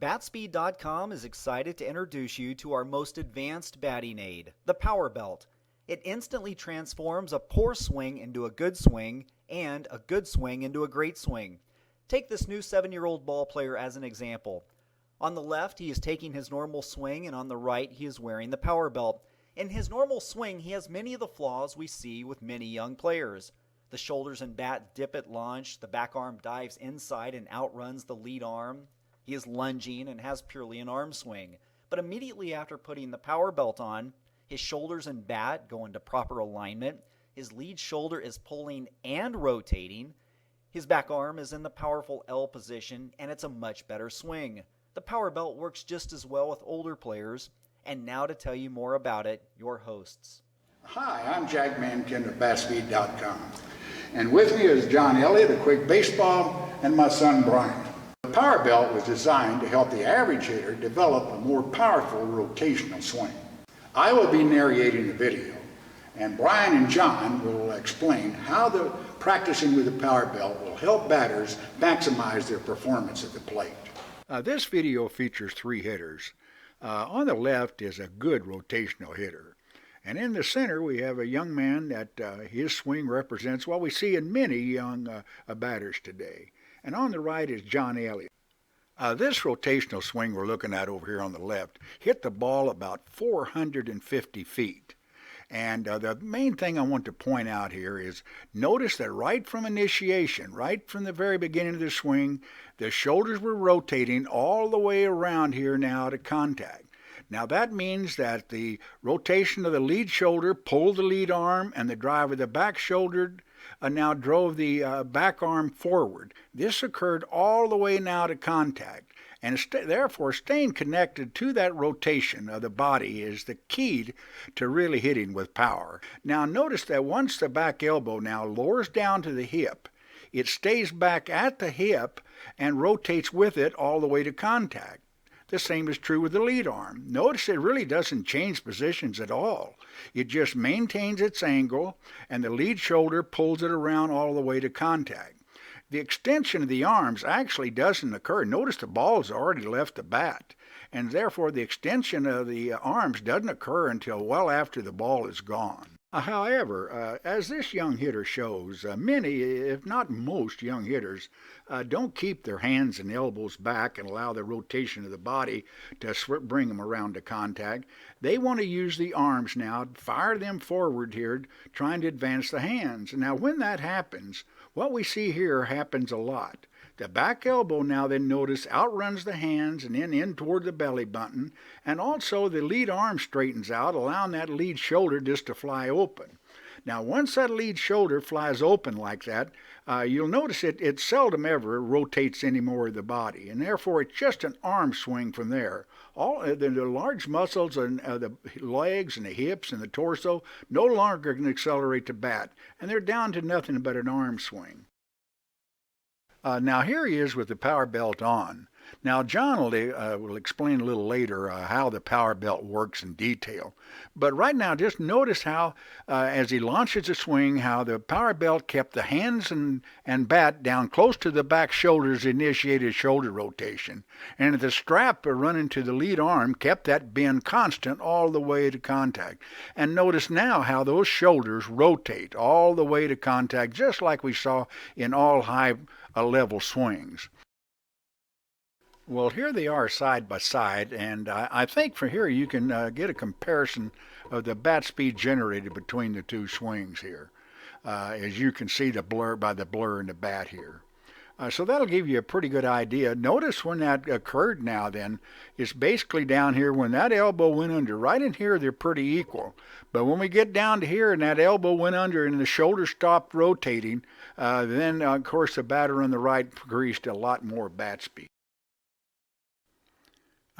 Batspeed.com is excited to introduce you to our most advanced batting aid, the Power Belt. It instantly transforms a poor swing into a good swing and a good swing into a great swing. Take this new 7-year-old ball player as an example. On the left, he is taking his normal swing, and on the right, he is wearing the Power Belt. In his normal swing, he has many of the flaws we see with many young players. The shoulders and bat dip at launch, the back arm dives inside and outruns the lead arm. He is lunging and has purely an arm swing. But immediately after putting the Power Belt on, his shoulders and bat go into proper alignment. His lead shoulder is pulling and rotating. His back arm is in the powerful L position, and it's a much better swing. The Power Belt works just as well with older players. And now to tell you more about it, your hosts. Hi, I'm Jack Mankin of Batspeed.com. And with me is John Elliott of Quick Baseball and my son Brian. The Power Belt was designed to help the average hitter develop a more powerful rotational swing. I will be narrating the video, and Brian and John will explain how the practicing with the Power Belt will help batters maximize their performance at the plate. This video features 3 hitters. On the left is a good rotational hitter. And in the center we have a young man that his swing represents what we see in many young batters today. And on the right is John Elliott. This rotational swing we're looking at over here on the left hit the ball about 450 feet. And the main thing I want to point out here is notice that right from initiation, right from the very beginning of the swing, the shoulders were rotating all the way around here now to contact. Now that means that the rotation of the lead shoulder pulled the lead arm, and the drive of the back shoulder now drove the back arm forward. This occurred all the way now to contact, and therefore staying connected to that rotation of the body is the key to really hitting with power. Now notice that once the back elbow now lowers down to the hip, it stays back at the hip and rotates with it all the way to contact. The same is true with the lead arm. Notice it really doesn't change positions at all. It just maintains its angle, and the lead shoulder pulls it around all the way to contact. The extension of the arms actually doesn't occur. Notice the ball has already left the bat, and therefore the extension of the arms doesn't occur until well after the ball is gone. However, as this young hitter shows, many, if not most young hitters, don't keep their hands and elbows back and allow the rotation of the body to bring them around to contact. They want to use the arms now, fire them forward here, trying to advance the hands. Now when that happens, what we see here happens a lot. The back elbow now then notice outruns the hands and then in toward the belly button, and also the lead arm straightens out, allowing that lead shoulder just to fly open. Now once that lead shoulder flies open like that, you'll notice it seldom ever rotates any more of the body, and therefore it's just an arm swing from there. All the large muscles and the legs and the hips and the torso no longer can accelerate the bat, and they're down to nothing but an arm swing. Now here he is with the Power Belt on. Now John will explain a little later how the Power Belt works in detail. But right now just notice how as he launches a swing, how the Power Belt kept the hands and bat down close to the back shoulders, initiated shoulder rotation. And the strap running to the lead arm kept that bend constant all the way to contact. And notice now how those shoulders rotate all the way to contact, just like we saw in all high level swings. Well, here they are side by side, and I think from here you can get a comparison of the bat speed generated between the two swings here, as you can see the blur by the blur in the bat here. So that'll give you a pretty good idea. Notice when that occurred now then, it's basically down here when that elbow went under. Right in here they're pretty equal. But when we get down to here and that elbow went under and the shoulder stopped rotating, then of course the batter on the right increased a lot more bat speed.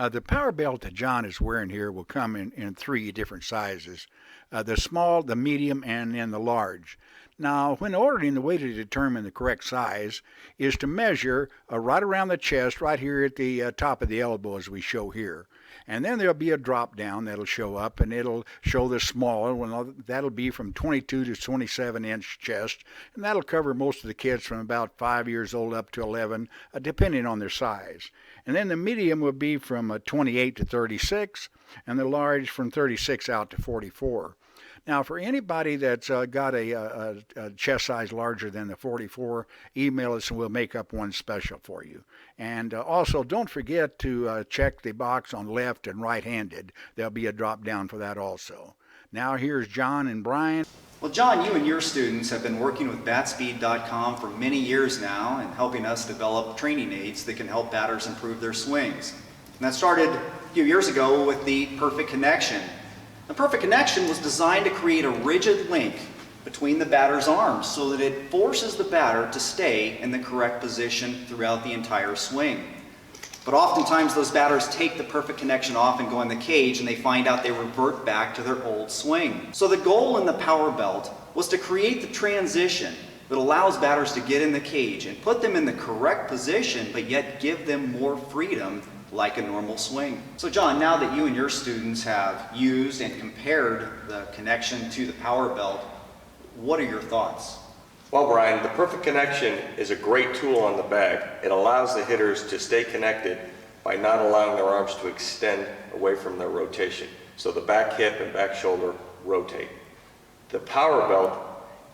The Power Belt that John is wearing here will come in 3 different sizes. The small, the medium, and then the large. Now, when ordering, the way to determine the correct size is to measure right around the chest, right here at the top of the elbow as we show here. And then there'll be a drop down that'll show up, and it'll show the smaller one. That'll be from 22 to 27-inch chest, and that'll cover most of the kids from about 5 years old up to 11, depending on their size. And then the medium would be from 28 to 36, and the large from 36 out to 44. Now, for anybody that's got a chest size larger than the 44, email us and we'll make up one special for you. And also, don't forget to check the box on left and right-handed. There'll be a drop down for that also. Now, here's John and Brian. Well, John, you and your students have been working with batspeed.com for many years now and helping us develop training aids that can help batters improve their swings. And that started a few years ago with the Perfect Connection. The Perfect Connection was designed to create a rigid link between the batter's arms so that it forces the batter to stay in the correct position throughout the entire swing. But oftentimes those batters take the Perfect Connection off and go in the cage and they find out they revert back to their old swing. So the goal in the Power Belt was to create the transition that allows batters to get in the cage and put them in the correct position, but yet give them more freedom like a normal swing. So John, now that you and your students have used and compared the Connection to the Power Belt, what are your thoughts? Well, Brian, the Perfect Connection is a great tool on the bag. It allows the hitters to stay connected by not allowing their arms to extend away from their rotation. So the back hip and back shoulder rotate. The Power Belt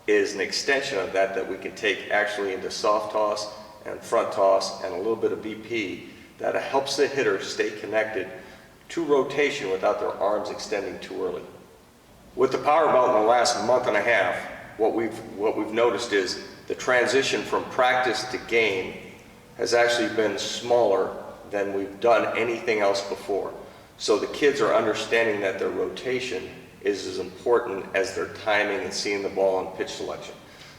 is an extension of that we can take actually into soft toss and front toss and a little bit of BP that helps the hitter stay connected to rotation without their arms extending too early. With the Power Belt in the last month and a half, what we've noticed is the transition from practice to game has actually been smaller than we've done anything else before. So the kids are understanding that their rotation is as important as their timing and seeing the ball and pitch selection.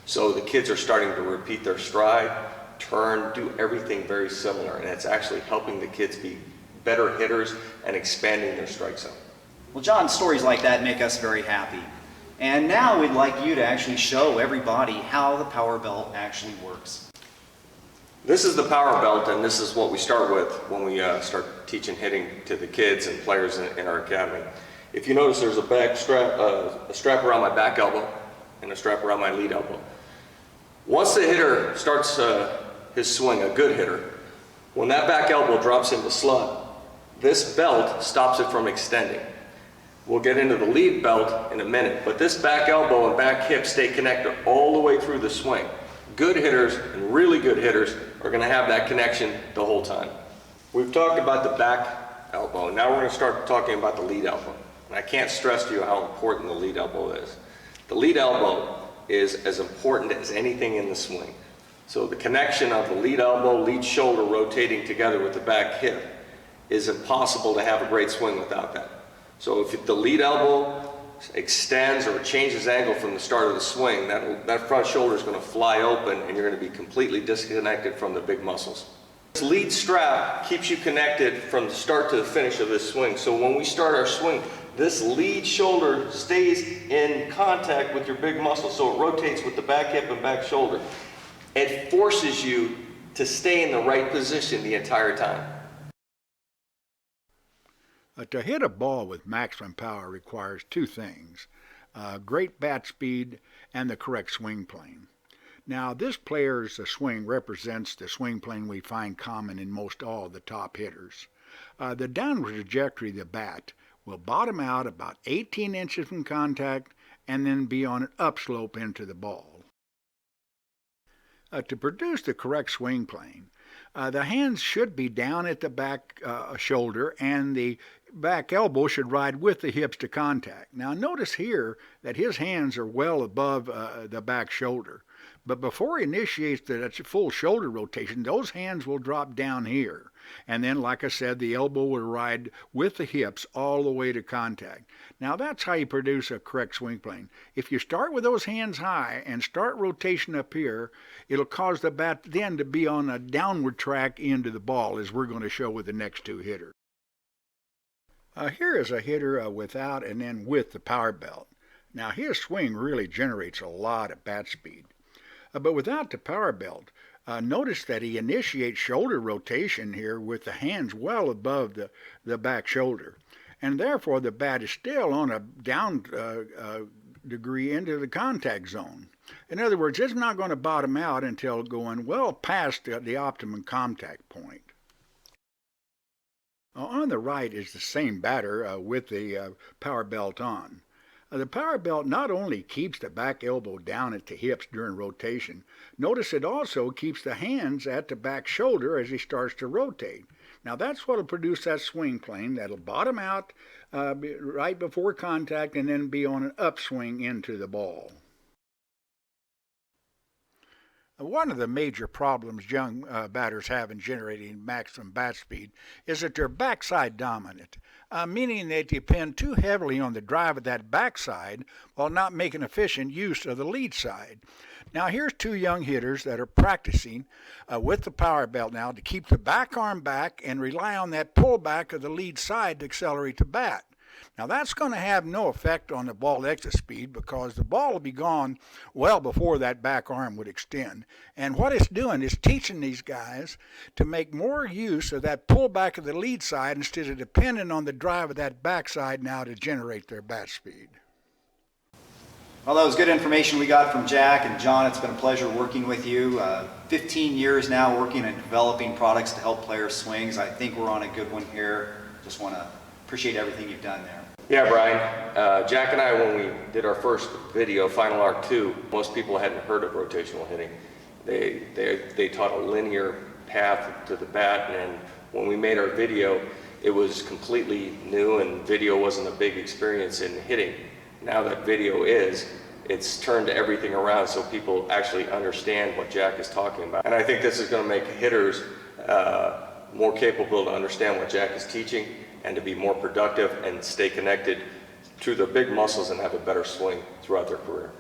So the kids are starting to repeat their stride, turn, do everything very similar, and it's actually helping the kids be better hitters and expanding their strike zone. Well, John, stories like that make us very happy. And now we'd like you to actually show everybody how the Power Belt actually works. This is the Power Belt, and this is what we start with when we start teaching hitting to the kids and players in our academy. If you notice, there's a back strap, a strap around my back elbow and a strap around my lead elbow. Once the hitter starts his swing, a good hitter, when that back elbow drops into slot, this belt stops it from extending. We'll get into the lead belt in a minute, but this back elbow and back hip stay connected all the way through the swing. Good hitters and really good hitters are going to have that connection the whole time. We've talked about the back elbow. Now we're going to start talking about the lead elbow. And I can't stress to you how important the lead elbow is. The lead elbow is as important as anything in the swing. So the connection of the lead elbow, lead shoulder rotating together with the back hip is impossible to have a great swing without that. So if the lead elbow extends or changes angle from the start of the swing, that front shoulder is going to fly open and you're going to be completely disconnected from the big muscles. This lead strap keeps you connected from the start to the finish of this swing. So when we start our swing, this lead shoulder stays in contact with your big muscle, so it rotates with the back hip and back shoulder. It forces you to stay in the right position the entire time. To hit a ball with maximum power requires two things, great bat speed and the correct swing plane. Now, this player's swing represents the swing plane we find common in most all the top hitters. The downward trajectory of the bat will bottom out about 18 inches from contact and then be on an upslope into the ball. To produce the correct swing plane, the hands should be down at the back shoulder and the back elbow should ride with the hips to contact. Now notice here that his hands are well above the back shoulder. But before he initiates the full shoulder rotation, those hands will drop down here. And then, like I said, the elbow will ride with the hips all the way to contact. Now that's how you produce a correct swing plane. If you start with those hands high and start rotation up here, it'll cause the bat then to be on a downward track into the ball, as we're going to show with the next two hitters. Here is a hitter without and then with the power belt. Now his swing really generates a lot of bat speed. But without the power belt, notice that he initiates shoulder rotation here with the hands well above the back shoulder. And therefore the bat is still on a down degree into the contact zone. In other words, it's not going to bottom out until going well past the optimum contact point. On the right is the same batter with the power belt on. The power belt not only keeps the back elbow down at the hips during rotation, notice it also keeps the hands at the back shoulder as he starts to rotate. Now that's what will produce that swing plane that'll bottom out right before contact and then be on an upswing into the ball. One of the major problems young batters have in generating maximum bat speed is that they're backside dominant, meaning they depend too heavily on the drive of that backside while not making efficient use of the lead side. Now here's two young hitters that are practicing with the power belt now to keep the back arm back and rely on that pullback of the lead side to accelerate the bat. Now that's going to have no effect on the ball exit speed because the ball will be gone well before that back arm would extend. And what it's doing is teaching these guys to make more use of that pullback of the lead side instead of depending on the drive of that backside now to generate their bat speed. Well, that was good information we got from Jack and John. It's been a pleasure working with you. 15 years now working and developing products to help players swings. I think we're on a good one here. Just want to appreciate everything you've done there. Yeah, Brian. Jack and I, when we did our first video, Final Arc 2, most people hadn't heard of rotational hitting. They taught a linear path to the bat, and when we made our video, it was completely new, and video wasn't a big experience in hitting. Now that video is, it's turned everything around so people actually understand what Jack is talking about. And I think this is going to make hitters more capable to understand what Jack is teaching and to be more productive and stay connected to their big muscles and have a better swing throughout their career.